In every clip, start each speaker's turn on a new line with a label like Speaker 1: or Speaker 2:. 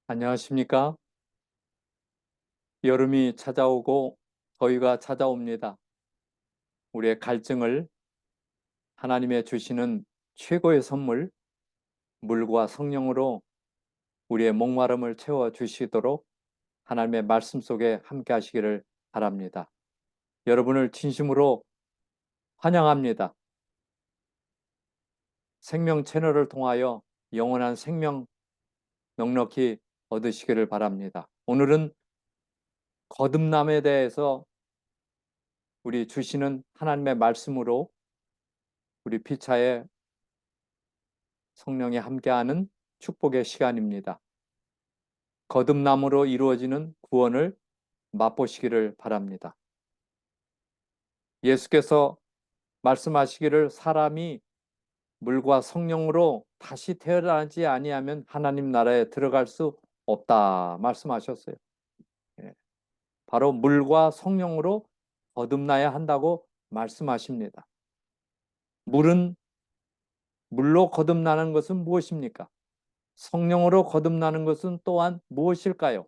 Speaker 1: 안녕하십니까? 여름이 찾아오고 더위가 찾아옵니다. 우리의 갈증을 하나님의 주시는 최고의 선물, 물과 성령으로 우리의 목마름을 채워 주시도록 하나님의 말씀 속에 함께 하시기를 바랍니다. 여러분을 진심으로 환영합니다. 생명 채널을 통하여 영원한 생명 넉넉히 얻으시기를 바랍니다. 오늘은 거듭남에 대해서 우리 주시는 하나님의 말씀으로 우리 피차에 성령이 함께하는 축복의 시간입니다. 거듭남으로 이루어지는 구원을 맛보시기를 바랍니다. 예수께서 말씀하시기를 사람이 물과 성령으로 다시 태어나지 아니하면 하나님 나라에 들어갈 수 없다 말씀하셨어요. 바로 물과 성령으로 거듭나야 한다고 말씀하십니다. 물로 거듭나는 것은 무엇입니까? 성령으로 거듭나는 것은 또한 무엇일까요?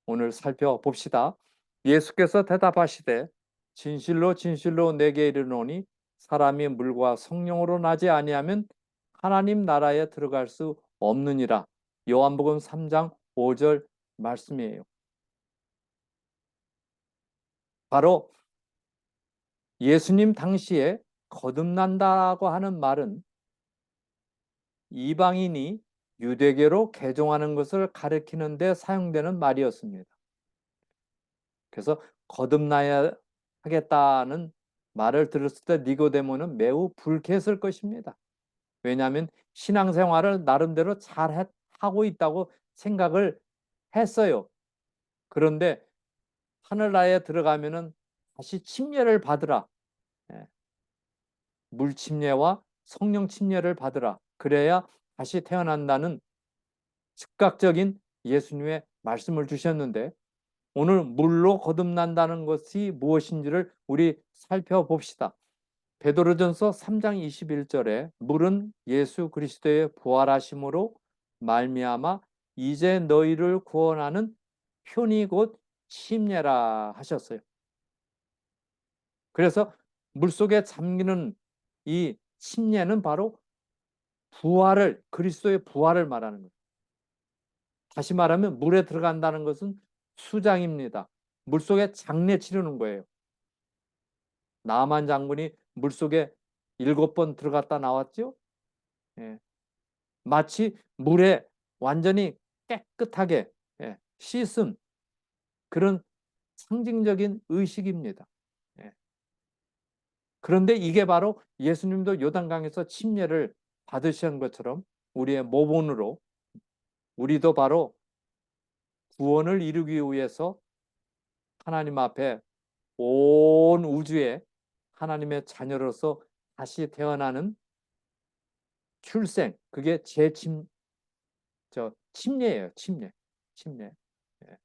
Speaker 1: 오늘 살펴봅시다. 예수께서 대답하시되 진실로 진실로 내게 이르노니 사람이 물과 성령으로 나지 아니하면 하나님 나라에 들어갈 수 없느니라. 요한복음 3장 5절 말씀이에요. 바로 예수님 당시에 거듭난다고 하는 말은 이방인이 유대교로 개종하는 것을 가리키는 데 사용되는 말이었습니다. 그래서 거듭나야 하겠다는 말을 들었을 때 니고데모는 매우 불쾌했을 것입니다. 왜냐하면 신앙생활을 나름대로 잘 하고 있다고 생각을 했어요. 그런데 하늘나라에 들어가면은 다시 침례를 받으라. 물 침례와 성령 침례를 받으라. 그래야 다시 태어난다는 즉각적인 예수님의 말씀을 주셨는데 오늘 물로 거듭난다는 것이 무엇인지를 우리 살펴봅시다. 베드로전서 3장 21절에 물은 예수 그리스도의 부활하심으로 말미암아 이제 너희를 구원하는 표니 곧 침례라 하셨어요. 그래서 물속에 잠기는 이 침례는 바로 그리스도의 부활을 말하는 거예요. 다시 말하면 물에 들어간다는 것은 수장입니다. 물속에 장례 치르는 거예요. 나만 장군이 물속에 7번 들어갔다 나왔죠. 예. 마치 물에 완전히 깨끗하게 씻은 그런 상징적인 의식입니다. 예. 그런데 이게 바로 예수님도 요단강에서 침례를 받으신 것처럼 우리의 모본으로 우리도 바로 구원을 이루기 위해서 하나님 앞에 온 우주에 하나님의 자녀로서 다시 태어나는 출생, 그게 침례예요. 침례. 예.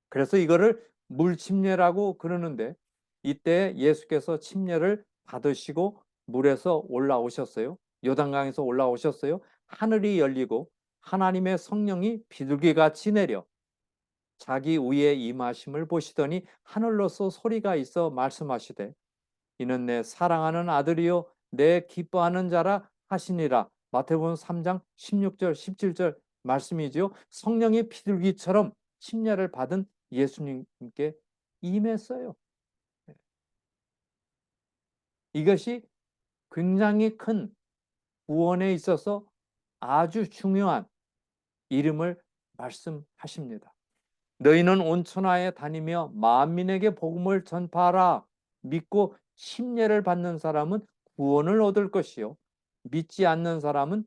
Speaker 1: 그래서 이거를 물침례라고 그러는데 이때 예수께서 침례를 받으시고 물에서 올라오셨어요. 요단강에서 올라오셨어요. 하늘이 열리고 하나님의 성령이 비둘기같이 내려 자기 위에 임하심을 보시더니 하늘로서 소리가 있어 말씀하시되 이는 내 사랑하는 아들이요 내 기뻐하는 자라 하시니라. 마태복음 3장 16절 17절 말씀이지요. 성령이 비둘기처럼 침례를 받은 예수님께 임했어요. 이것이 굉장히 큰 구원에 있어서 아주 중요한 이름을 말씀하십니다. 너희는 온 천하에 다니며 만민에게 복음을 전파하라. 믿고 침례를 받는 사람은 구원을 얻을 것이요 믿지 않는 사람은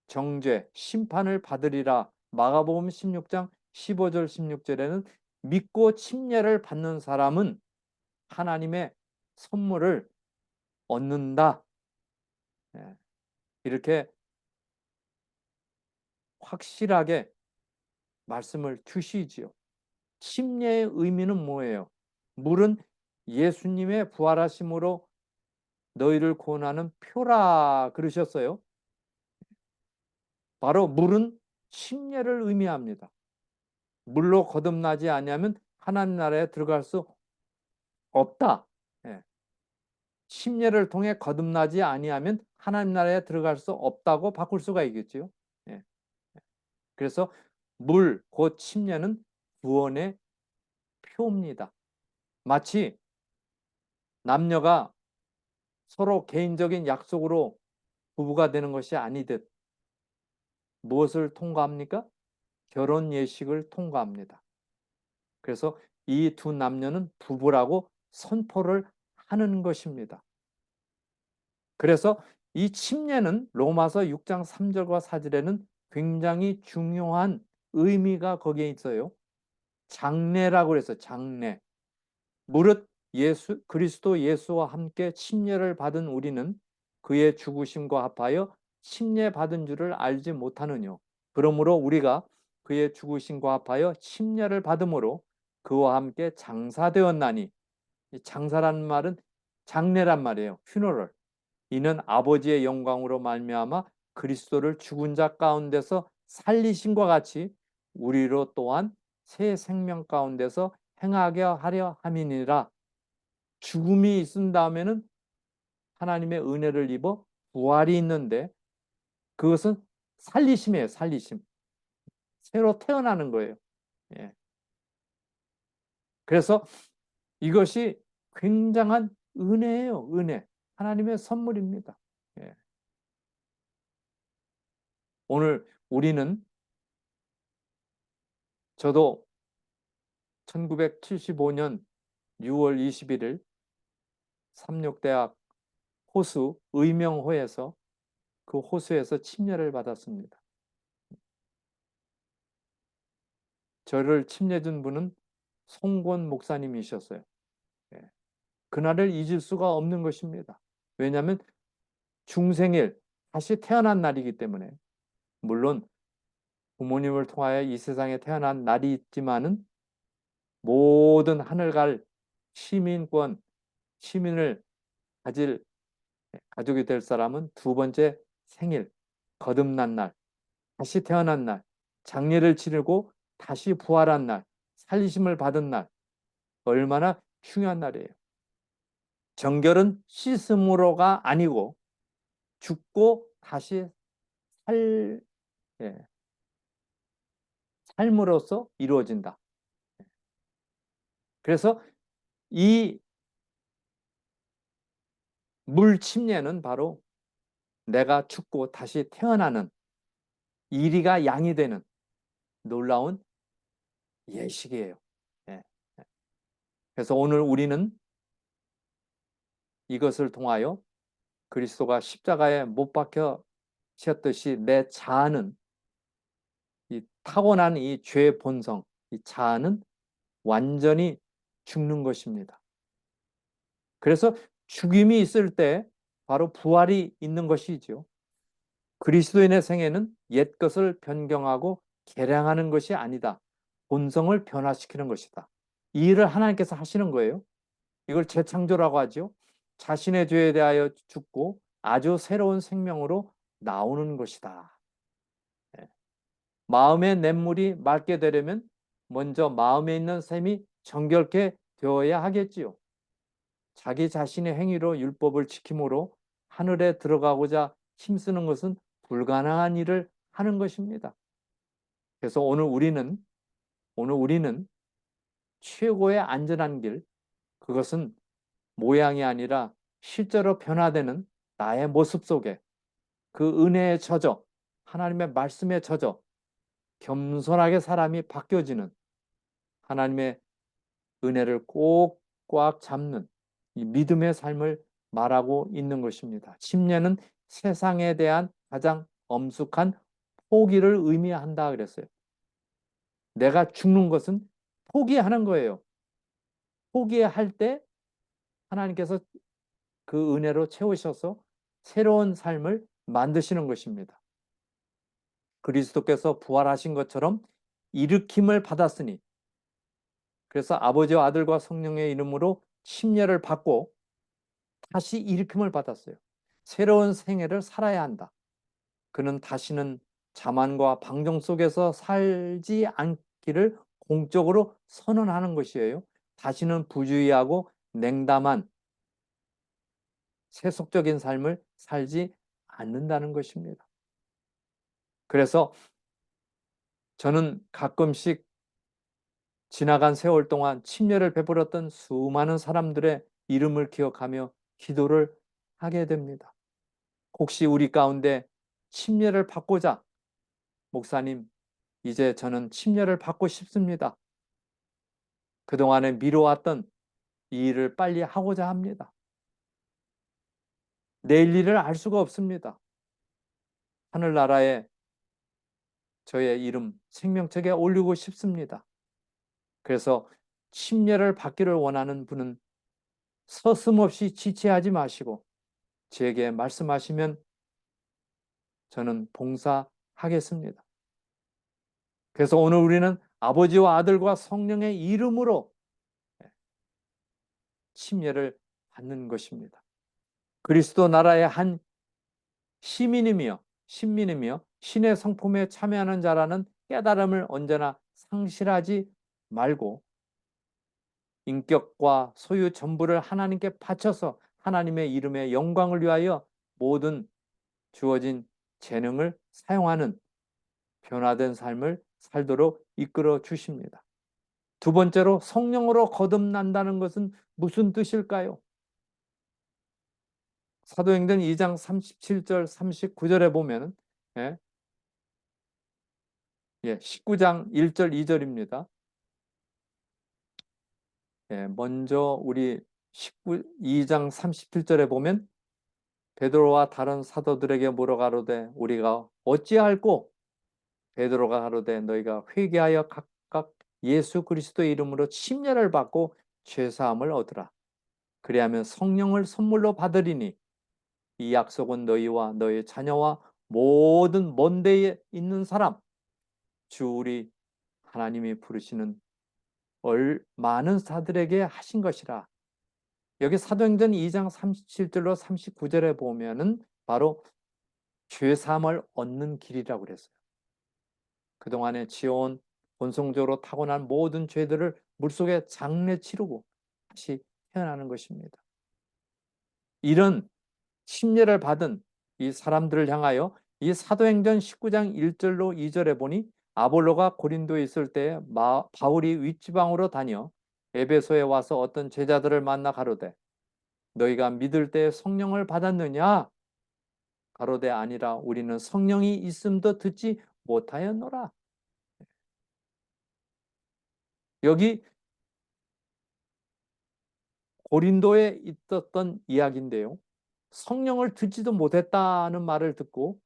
Speaker 1: 정죄, 심판을 받으리라. 마가복음 16장 15절 16절에는 믿고 침례를 받는 사람은 하나님의 선물을 얻는다. 이렇게 확실하게 말씀을 주시지요. 침례의 의미는 뭐예요? 물은 예수님의 부활하심으로 너희를 구원하는 표라 그러셨어요. 바로 물은 침례를 의미합니다. 물로 거듭나지 아니하면 하나님 나라에 들어갈 수 없다. 예. 침례를 통해 거듭나지 아니하면 하나님 나라에 들어갈 수 없다고 바꿀 수가 있겠죠. 예. 그래서 물, 곧 침례는 구원의 표입니다. 마치 남녀가 서로 개인적인 약속으로 부부가 되는 것이 아니듯 무엇을 통과합니까? 결혼 예식을 통과합니다. 그래서 이 두 남녀는 부부라고 선포를 하는 것입니다. 그래서 이 침례는 로마서 6장 3절과 4절에는 굉장히 중요한 의미가 거기에 있어요. 장례라고 그래서 장례. 무릇 그리스도 예수와 함께 침례를 받은 우리는 그의 죽으심과 합하여 침례 받은 줄을 알지 못하느뇨. 그러므로 우리가 그의 죽으심과 합하여 침례를 받음으로 그와 함께 장사되었나니, 장사라는 말은 장례란 말이에요. funeral. 이는 아버지의 영광으로 말미암아 그리스도를 죽은 자 가운데서 살리심과 같이 우리로 또한 새 생명 가운데서 행하게 하려 함이니라. 죽음이 있은 다음에는 하나님의 은혜를 입어 부활이 있는데, 그것은 살리심이에요. 살리심. 새로 태어나는 거예요. 예. 그래서 이것이 굉장한 은혜예요. 은혜. 하나님의 선물입니다. 예. 오늘 우리는, 저도 1975년 6월 21일 삼육대학 호수 의명호에서, 그 호수에서 침례를 받았습니다. 저를 침례 준 분은 송권 목사님이셨어요. 예. 그날을 잊을 수가 없는 것입니다. 왜냐하면 중생일, 다시 태어난 날이기 때문에. 물론 부모님을 통하여 이 세상에 태어난 날이 있지만은 모든 하늘 갈 시민을 가질 가족이 될 사람은 두 번째 생일, 거듭난 날, 다시 태어난 날, 장례를 치르고 다시 부활한 날, 살리심을 받은 날, 얼마나 중요한 날이에요. 정결은 씻음으로가 아니고 죽고 다시 예, 삶으로써 이루어진다. 그래서 이 물 침례는 바로 내가 죽고 다시 태어나는, 이리가 양이 되는 놀라운 예식이에요. 예. 그래서 오늘 우리는 이것을 통하여 그리스도가 십자가에 못 박혀졌듯이 내 자아는, 이 타고난 이 죄의 본성, 이 자아는 완전히 죽는 것입니다. 그래서 죽임이 있을 때 바로 부활이 있는 것이죠. 그리스도인의 생애는 옛것을 변경하고 개량하는 것이 아니다. 본성을 변화시키는 것이다. 이 일을 하나님께서 하시는 거예요. 이걸 재창조라고 하죠. 자신의 죄에 대하여 죽고 아주 새로운 생명으로 나오는 것이다. 마음의 냇물이 맑게 되려면 먼저 마음에 있는 샘이 정결케 되어야 하겠지요. 자기 자신의 행위로 율법을 지킴으로 하늘에 들어가고자 힘쓰는 것은 불가능한 일을 하는 것입니다. 그래서 오늘 우리는 최고의 안전한 길, 그것은 모양이 아니라 실제로 변화되는 나의 모습 속에 그 은혜에 젖어, 하나님의 말씀에 젖어 겸손하게 사람이 바뀌어지는, 하나님의 은혜를 꼭 꽉 잡는 이 믿음의 삶을 말하고 있는 것입니다. 침례는 세상에 대한 가장 엄숙한 포기를 의미한다 그랬어요. 내가 죽는 것은 포기하는 거예요. 포기할 때 하나님께서 그 은혜로 채우셔서 새로운 삶을 만드시는 것입니다. 그리스도께서 부활하신 것처럼 일으킴을 받았으니, 그래서 아버지와 아들과 성령의 이름으로 침례를 받고 다시 일으킴을 받았어요. 새로운 생애를 살아야 한다. 그는 다시는 자만과 방종 속에서 살지 않기를 공적으로 선언하는 것이에요. 다시는 부주의하고 냉담한 세속적인 삶을 살지 않는다는 것입니다. 그래서 저는 가끔씩 지나간 세월 동안 침례를 베풀었던 수많은 사람들의 이름을 기억하며 기도를 하게 됩니다. 혹시 우리 가운데 침례를 받고자, 목사님, 이제 저는 침례를 받고 싶습니다. 그동안에 미뤄왔던 이 일을 빨리 하고자 합니다. 내일 일을 알 수가 없습니다. 하늘나라에 저의 이름 생명책에 올리고 싶습니다. 그래서 침례를 받기를 원하는 분은 서슴없이 지체하지 마시고 제게 말씀하시면 저는 봉사하겠습니다. 그래서 오늘 우리는 아버지와 아들과 성령의 이름으로 침례를 받는 것입니다. 그리스도 나라의 한 시민이며 신민이며 신의 성품에 참여하는 자라는 깨달음을 언제나 상실하지 말고 인격과 소유 전부를 하나님께 바쳐서 하나님의 이름의 영광을 위하여 모든 주어진 재능을 사용하는 변화된 삶을 살도록 이끌어 주십니다. 두 번째로 성령으로 거듭난다는 것은 무슨 뜻일까요? 사도행전 2장 37절 39절에 보면 19장 1절 2절입니다. 먼저 우리 2장 37절에 보면 베드로와 다른 사도들에게 물어가로되 우리가 어찌할꼬? 베드로가 가로되 너희가 회개하여 각각 예수 그리스도의 이름으로 침례를 받고 죄사함을 얻으라. 그리하면 성령을 선물로 받으리니 이 약속은 너희와 너희 자녀와 모든 먼 데에 있는 사람 주 우리 하나님이 부르시는 많은 사들에게 하신 것이라. 여기 사도행전 2장 37절로 39절에 보면은 바로 죄사함을 얻는 길이라고 그랬어요. 그동안에 지어온 본성적으로 타고난 모든 죄들을 물속에 장례 치르고 다시 태어나는 것입니다. 이런 침례를 받은 이 사람들을 향하여 이 사도행전 19장 1절로 2절에 보니 아볼로가 고린도에 있을 때 바울이 윗지방으로 다녀 에베소에 와서 어떤 제자들을 만나 가로되 너희가 믿을 때 성령을 받았느냐? 가로되 아니라 우리는 성령이 있음도 듣지 못하였노라. 여기 고린도에 있었던 이야기인데요. 성령을 듣지도 못했다는 말을 듣고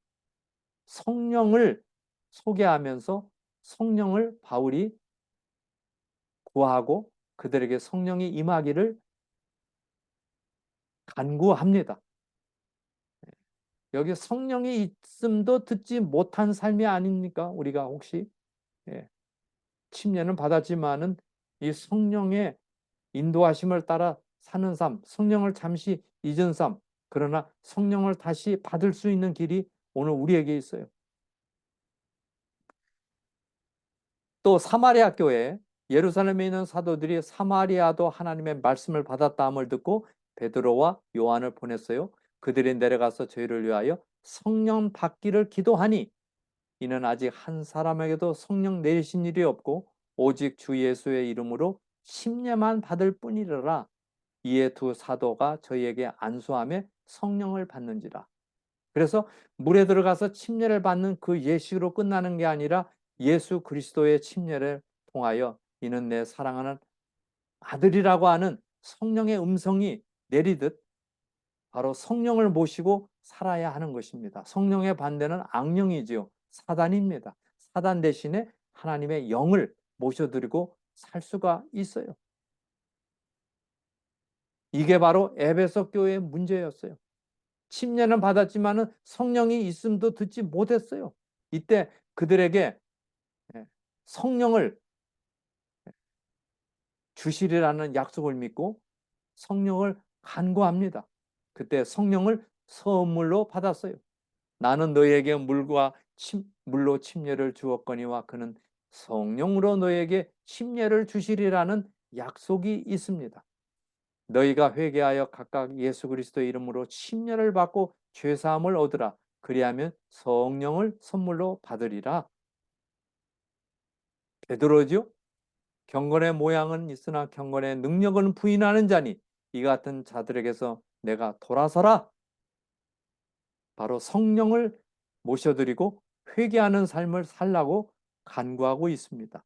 Speaker 1: 성령을 소개하면서 성령을 바울이 구하고 그들에게 성령이 임하기를 간구합니다. 여기 성령이 있음도 듣지 못한 삶이 아닙니까? 우리가 혹시 침례는 받았지만은 이 성령의 인도하심을 따라 사는 삶, 성령을 잠시 잊은 삶, 그러나 성령을 다시 받을 수 있는 길이 오늘 우리에게 있어요. 또 사마리아 교회, 예루살렘에 있는 사도들이 사마리아도 하나님의 말씀을 받았다함을 듣고 베드로와 요한을 보냈어요. 그들이 내려가서 저희를 위하여 성령 받기를 기도하니 이는 아직 한 사람에게도 성령 내리신 일이 없고 오직 주 예수의 이름으로 침례만 받을 뿐이라. 이에 두 사도가 저희에게 안수하며 성령을 받는지라. 그래서 물에 들어가서 침례를 받는 그 예식으로 끝나는 게 아니라 예수 그리스도의 침례를 통하여 이는 내 사랑하는 아들이라고 하는 성령의 음성이 내리듯 바로 성령을 모시고 살아야 하는 것입니다. 성령의 반대는 악령이지요. 사단입니다. 사단 대신에 하나님의 영을 모셔드리고 살 수가 있어요. 이게 바로 에베소 교회의 문제였어요. 침례는 받았지만 성령이 있음도 듣지 못했어요. 이때 그들에게 성령을 주시리라는 약속을 믿고 성령을 간구합니다. 그때 성령을 선물로 받았어요. 나는 너희에게 물과 물로 침례를 주었거니와 그는 성령으로 너에게 침례를 주시리라는 약속이 있습니다. 너희가 회개하여 각각 예수 그리스도의 이름으로 침례를 받고 죄사함을 얻으라. 그리하면 성령을 선물로 받으리라. 베드로죠. 경건의 모양은 있으나 경건의 능력은 부인하는 자니 이 같은 자들에게서 내가 돌아서라. 바로 성령을 모셔드리고 회개하는 삶을 살라고 간구하고 있습니다.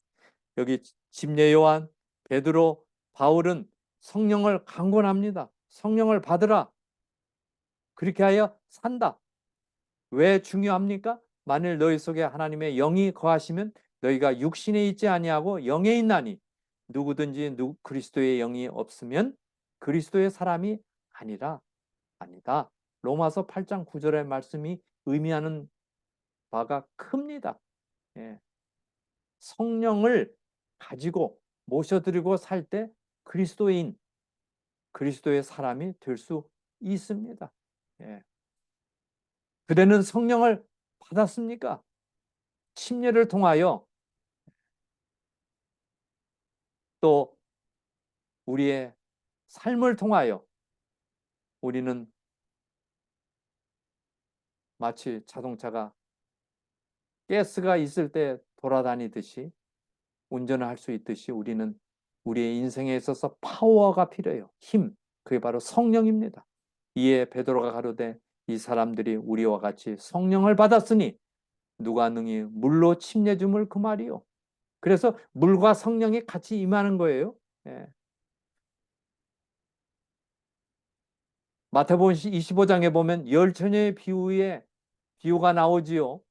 Speaker 1: 여기 침례 요한, 베드로, 바울은 성령을 강권합니다. 성령을 받으라. 그렇게 하여 산다. 왜 중요합니까? 만일 너희 속에 하나님의 영이 거하시면 너희가 육신에 있지 아니하고 영에 있나니 누구든지 그리스도의 영이 없으면 그리스도의 사람이 아니다. 로마서 8장 9절의 말씀이 의미하는 바가 큽니다. 예. 성령을 가지고 모셔드리고 살 때 그리스도인, 그리스도의 사람이 될 수 있습니다. 예. 그대는 성령을 받았습니까? 침례를 통하여 또 우리의 삶을 통하여 우리는 마치 자동차가 가스가 있을 때 돌아다니듯이 운전을 할 수 있듯이 우리는 우리의 인생에 있어서 파워가 필요해요. 힘. 그게 바로 성령입니다. 이에 베드로가 가로되 이 사람들이 우리와 같이 성령을 받았으니 누가 능히 물로 침례 줌을 그 말이요. 그래서 물과 성령이 같이 임하는 거예요. 예. 마태복음 25장에 보면 열 처녀의 비유가 나오지요.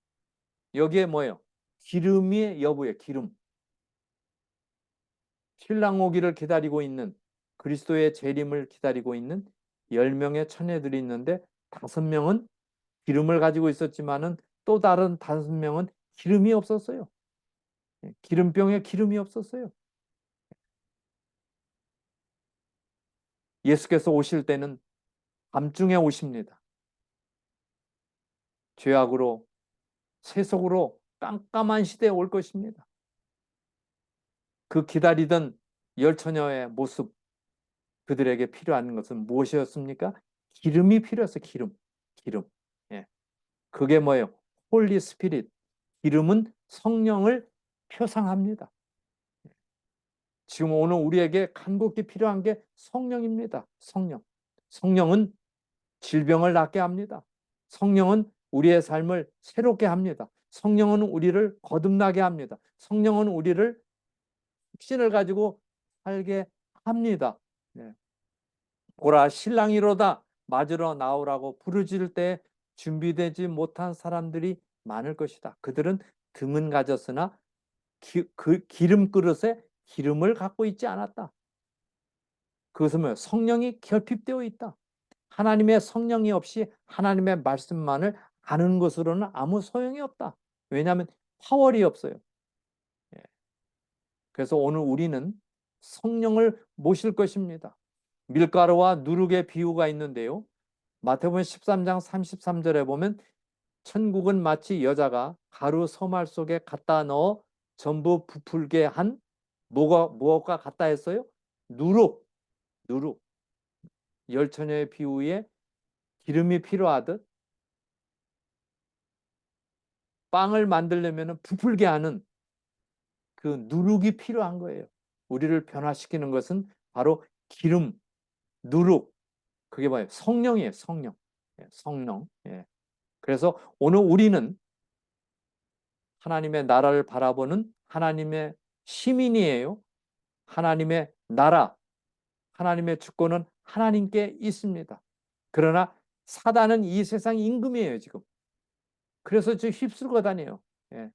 Speaker 1: 여기에 뭐예요? 기름의 여부예요. 기름. 신랑 오기를 기다리고 있는 그리스도의 재림을 기다리고 있는 10명의 처녀들이 있는데 5명은 기름을 가지고 있었지만은 또 다른 5명은 기름이 없었어요. 기름병에 기름이 없었어요. 예수께서 오실 때는 밤중에 오십니다. 죄악으로 세속으로 깜깜한 시대에 올 것입니다. 그 기다리던 10처녀의 모습, 그들에게 필요한 것은 무엇이었습니까? 기름이 필요했어요. 기름. 예. 그게 뭐예요? 홀리 스피릿. 기름은 성령을 표상합니다. 지금 오늘 우리에게 간곡히 필요한 게 성령입니다. 성령은 질병을 낫게 합니다. 성령은 우리의 삶을 새롭게 합니다. 성령은 우리를 거듭나게 합니다. 성령은 우리를 확신을 가지고 살게 합니다. 네. 보라 신랑이로다 맞으러 나오라고 부르짖을 때 준비되지 못한 사람들이 많을 것이다. 그들은 등은 가졌으나 그 기름 그릇에 기름을 갖고 있지 않았다. 그것은 뭐예요? 성령이 결핍되어 있다. 하나님의 성령이 없이 하나님의 말씀만을 아는 것으로는 아무 소용이 없다. 왜냐하면 파월이 없어요. 예. 그래서 오늘 우리는 성령을 모실 것입니다. 밀가루와 누룩의 비유가 있는데요. 마태복음 13장 33절에 보면 천국은 마치 여자가 가루 서말 속에 갖다 넣어 전부 부풀게 한 무엇과 같다 했어요? 누룩. 열처녀의 비유에 기름이 필요하듯 빵을 만들려면 부풀게 하는 그 누룩이 필요한 거예요. 우리를 변화시키는 것은 바로 기름, 누룩. 그게 뭐예요? 성령이에요. 성령. 성령. 그래서 오늘 우리는 하나님의 나라를 바라보는 하나님의 시민이에요. 하나님의 나라, 하나님의 주권은 하나님께 있습니다. 그러나 사단은 이 세상 임금이에요, 지금. 그래서 지금 휩쓸고 다녀요. 예.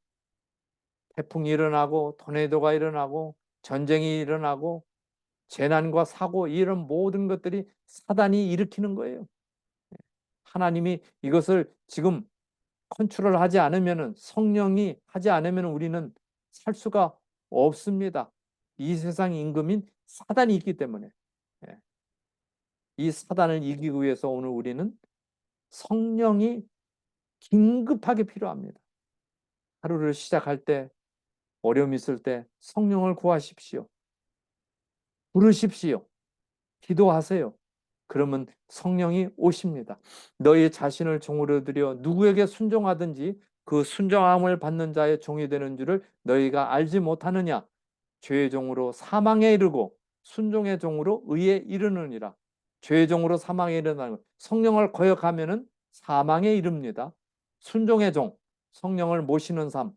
Speaker 1: 태풍이 일어나고 토네이도가 일어나고 전쟁이 일어나고 재난과 사고 이런 모든 것들이 사단이 일으키는 거예요. 하나님이 이것을 지금 컨트롤하지 않으면 성령이 하지 않으면 우리는 살 수가 없습니다. 이 세상 임금인 사단이 있기 때문에 이 사단을 이기기 위해서 오늘 우리는 성령이 긴급하게 필요합니다. 하루를 시작할 때, 어려움 있을 때 성령을 구하십시오. 부르십시오. 기도하세요. 그러면 성령이 오십니다. 너희 자신을 종으로 들여 누구에게 순종하든지 그 순종함을 받는 자의 종이 되는 줄을 너희가 알지 못하느냐? 죄의 종으로 사망에 이르고 순종의 종으로 의에 이르느니라. 죄의 종으로 사망에 이르는 성령을 거역하면은 사망에 이릅니다. 순종의 종, 성령을 모시는 삶,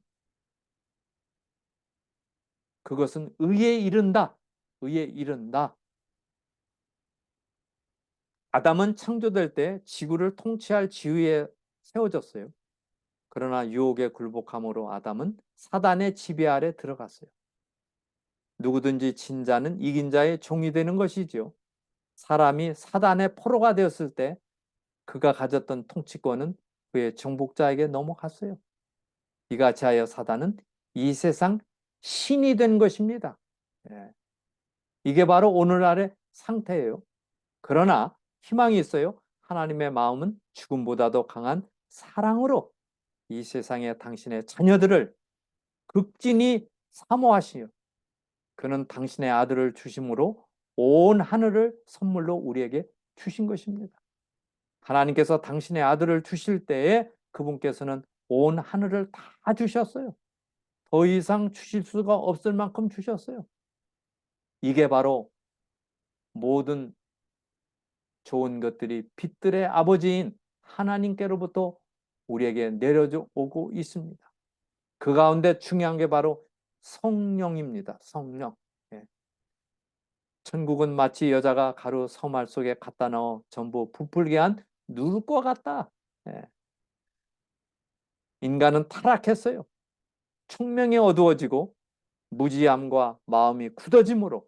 Speaker 1: 그것은 의에 이른다. 의에 이른다. 아담은 창조될 때 지구를 통치할 지위에 세워졌어요. 그러나 유혹에 굴복함으로 아담은 사단의 지배 아래 들어갔어요. 누구든지 진 자는 이긴 자의 종이 되는 것이지요. 사람이 사단의 포로가 되었을 때 그가 가졌던 통치권은 그의 정복자에게 넘어갔어요. 이같이 하여 사단은 이 세상 신이 된 것입니다. 예. 이게 바로 오늘날의 상태예요. 그러나 희망이 있어요. 하나님의 마음은 죽음보다도 강한 사랑으로 이 세상에 당신의 자녀들을 극진히 사모하시요. 그는 당신의 아들을 주심으로 온 하늘을 선물로 우리에게 주신 것입니다. 하나님께서 당신의 아들을 주실 때에 그분께서는 온 하늘을 다 주셨어요. 더 이상 주실 수가 없을 만큼 주셨어요. 이게 바로 모든 좋은 것들이 빛들의 아버지인 하나님께로부터 우리에게 내려져 오고 있습니다. 그 가운데 중요한 게 바로 성령입니다. 성령. 예. 천국은 마치 여자가 가루 서말 속에 갖다 넣어 전부 부풀게 한 누룩과 같다. 예. 인간은 타락했어요. 총명이 어두워지고 무지함과 마음이 굳어짐으로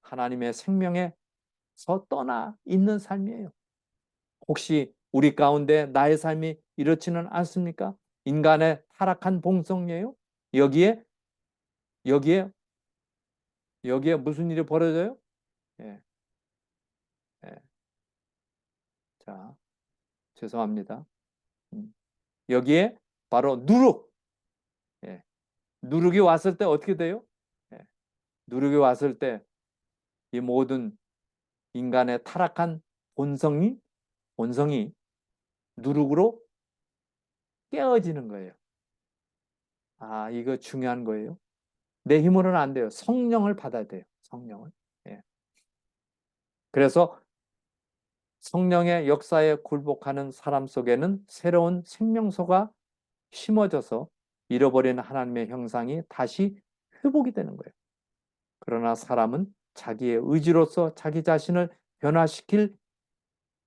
Speaker 1: 하나님의 생명에서 떠나 있는 삶이에요. 혹시 우리 가운데 나의 삶이 이렇지는 않습니까? 인간의 타락한 본성이에요. 여기에 여기에 여기에 무슨 일이 벌어져요? 예, 예. 자, 죄송합니다. 여기에 바로 누룩. 예. 누룩이 왔을 때 어떻게 돼요? 예. 누룩이 왔을 때 이 모든 인간의 타락한 본성이 누룩으로 깨어지는 거예요. 아, 이거 중요한 거예요. 내 힘으로는 안 돼요. 성령을 받아야 돼요. 성령을. 예. 그래서 성령의 역사에 굴복하는 사람 속에는 새로운 생명소가 심어져서 잃어버린 하나님의 형상이 다시 회복이 되는 거예요. 그러나 사람은 자기의 의지로서 자기 자신을 변화시킬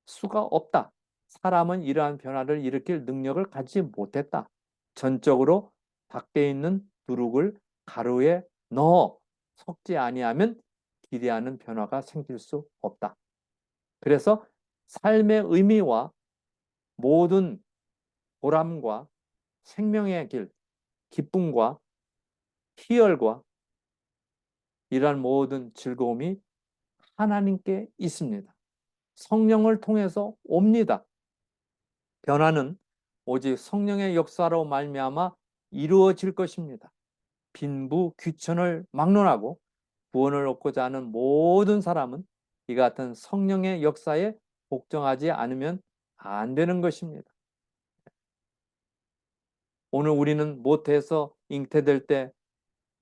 Speaker 1: 수가 없다. 사람은 이러한 변화를 일으킬 능력을 가지지 못했다. 전적으로 밖에 있는 누룩을 가루에 넣어 섞지 아니하면 기대하는 변화가 생길 수 없다. 그래서 삶의 의미와 모든 보람과 생명의 길, 기쁨과 희열과 이러한 모든 즐거움이 하나님께 있습니다. 성령을 통해서 옵니다. 변화는 오직 성령의 역사로 말미암아 이루어질 것입니다. 빈부 귀천을 막론하고 구원을 얻고자 하는 모든 사람은 이 같은 성령의 역사에 복종하지 않으면 안 되는 것입니다. 오늘 우리는 모태에서 잉태될 때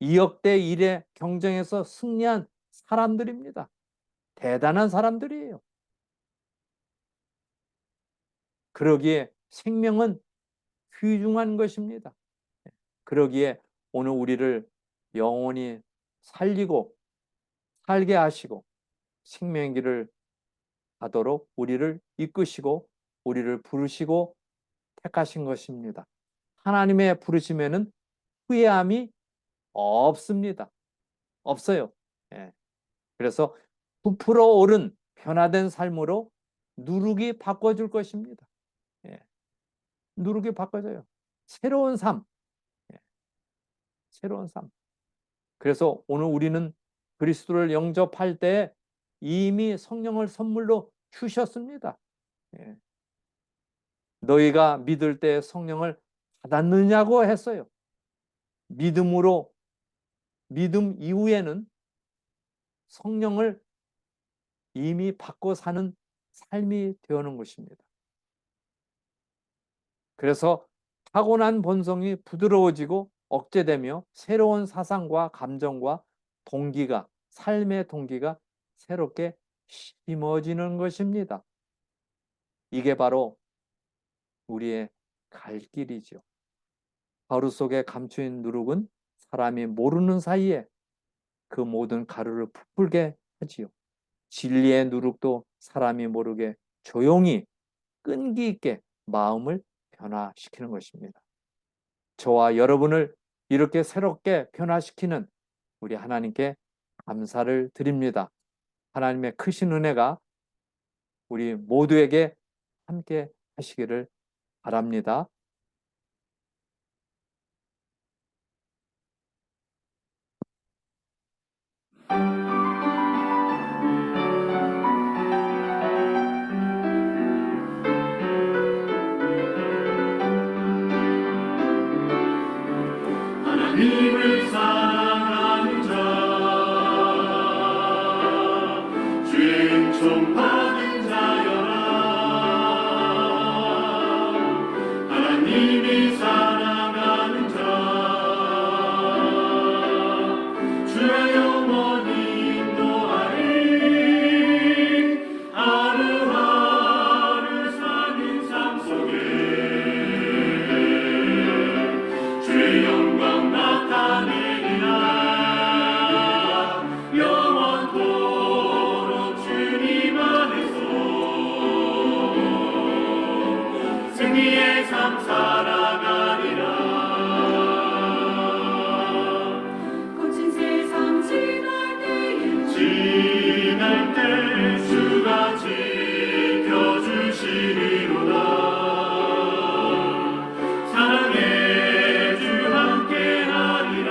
Speaker 1: 2억 대 1의 경쟁에서 승리한 사람들입니다. 대단한 사람들이에요. 그러기에 생명은 귀중한 것입니다. 그러기에 오늘 우리를 영원히 살리고 살게 하시고 생명의 길을 가도록 우리를 이끄시고 우리를 부르시고 택하신 것입니다. 하나님의 부르심에는 후회함이 없습니다. 없어요. 예. 그래서 부풀어 오른 변화된 삶으로 누룩이 바꿔줄 것입니다. 예. 누룩이 바꿔져요. 새로운 삶. 예. 새로운 삶. 그래서 오늘 우리는 그리스도를 영접할 때 이미 성령을 선물로 주셨습니다. 예. 너희가 믿을 때 성령을 받았느냐고 했어요. 믿음 이후에는 성령을 이미 받고 사는 삶이 되어오는 것입니다. 그래서 타고난 본성이 부드러워지고 억제되며 새로운 사상과 감정과 삶의 동기가 새롭게 심어지는 것입니다. 이게 바로 우리의 갈 길이죠. 가루 속에 감추인 누룩은 사람이 모르는 사이에 그 모든 가루를 부풀게 하지요. 진리의 누룩도 사람이 모르게 조용히 끈기 있게 마음을 변화시키는 것입니다. 저와 여러분을 이렇게 새롭게 변화시키는 우리 하나님께 감사를 드립니다. 하나님의 크신 은혜가 우리 모두에게 함께 하시기를 바랍니다.
Speaker 2: 하나님을 사랑하는 자, 주의 은총 받은 자여라. 하나님이 사랑하는 자, 주의 영원히 인도하리. 하루하루 사는 삶 속에 주의 영광 나타내리라. 영원토록 주님 안에서 승리의 삶 살아가리라. 거친 세상 지날 때 주가 지켜주시리로다. 사랑의 주 함께하리라.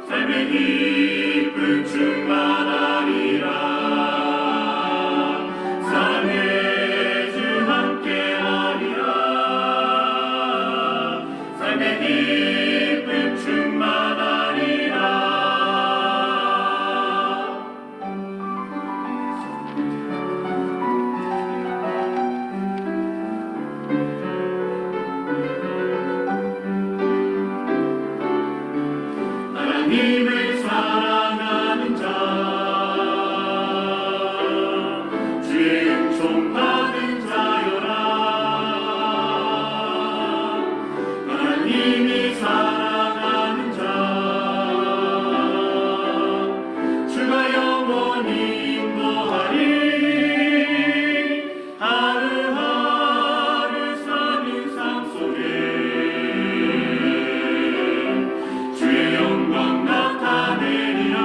Speaker 2: 삶의 기쁨 충만하리라. 사랑의 주 함께하리라. 삶의 기쁨 충만하리라. 하나님을 사랑하는 자, 주의 은총 받은 자여라. 하나님이 사랑하는 자, 주가 영원히 인도하리. 하루하루 사는 삶 속에 주의 영광 나타내리라.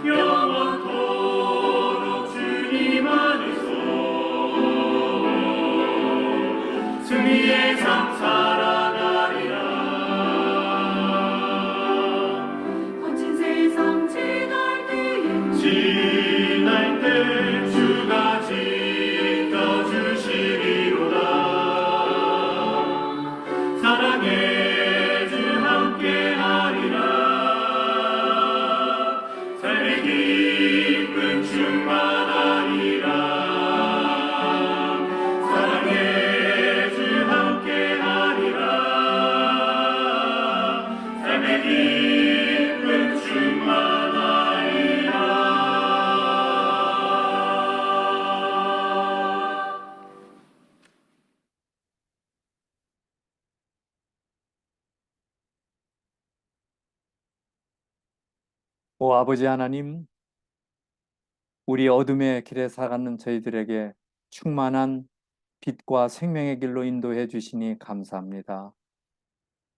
Speaker 2: 영원토록 주님 안에서 승리의 삶 살아가리라. 거친 세상 지날 때 주가 지켜주시리로다. 사랑의 주 함께하리라. 삶의 기쁨 충만하리라. 사랑의 주 함께하리라. 삶의 기쁨 충만하리라.
Speaker 1: 오 아버지 하나님, 우리 어둠의 길에 살아가는 저희들에게 충만한 빛과 생명의 길로 인도해 주시니 감사합니다.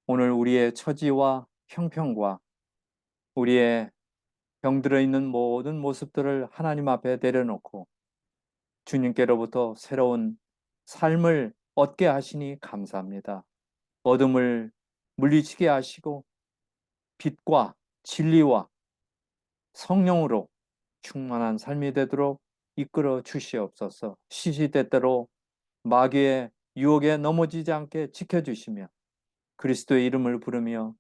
Speaker 1: 오늘 우리의 처지와 형편과 우리의 병들어 있는 모든 모습들을 하나님 앞에 내려놓고 주님께로부터 새로운 삶을 얻게 하시니 감사합니다. 어둠을 물리치게 하시고 빛과 진리와 성령으로 충만한 삶이 되도록 이끌어 주시옵소서. 시시때때로 마귀의 유혹에 넘어지지 않게 지켜주시며 그리스도의 이름을 부르며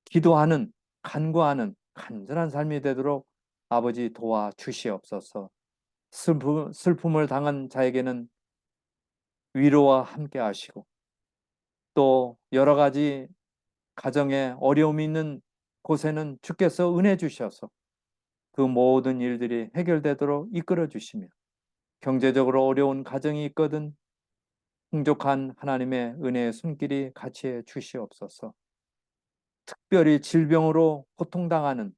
Speaker 1: 기도하는, 간구하는 간절한 삶이 되도록 아버지 도와주시옵소서. 슬픔을 당한 자에게는 위로와 함께 하시고 또 여러 가지 가정에 어려움이 있는 곳에는 주께서 은혜 주셔서 그 모든 일들이 해결되도록 이끌어 주시며 경제적으로 어려운 가정이 있거든 풍족한 하나님의 은혜의 손길이 같이 해 주시옵소서. 특별히 질병으로 고통당하는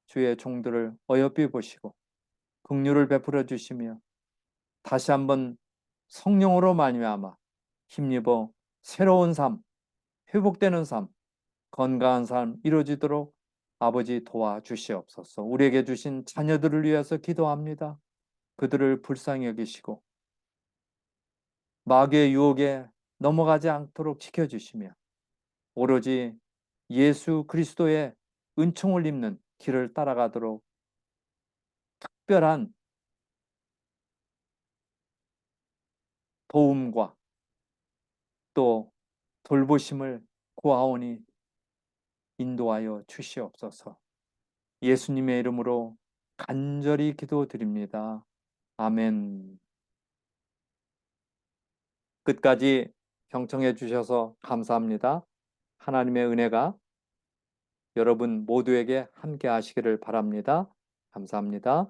Speaker 1: 주의 종들을 어여삐 보시고 긍휼을 베풀어 주시며 다시 한번 성령으로 말미암아 힘입어 새로운 삶, 회복되는 삶, 건강한 삶 이루어지도록 아버지 도와주시옵소서. 우리에게 주신 자녀들을 위해서 기도합니다. 그들을 불쌍히 여기시고 마귀의 유혹에 넘어가지 않도록 지켜주시며 오로지 예수 그리스도의 은총을 입는 길을 따라가도록 특별한 도움과 또 돌보심을 구하오니 인도하여 주시옵소서. 예수님의 이름으로 간절히 기도드립니다. 아멘. 끝까지 경청해 주셔서 감사합니다. 하나님의 은혜가 여러분 모두에게 함께 하시기를 바랍니다. 감사합니다.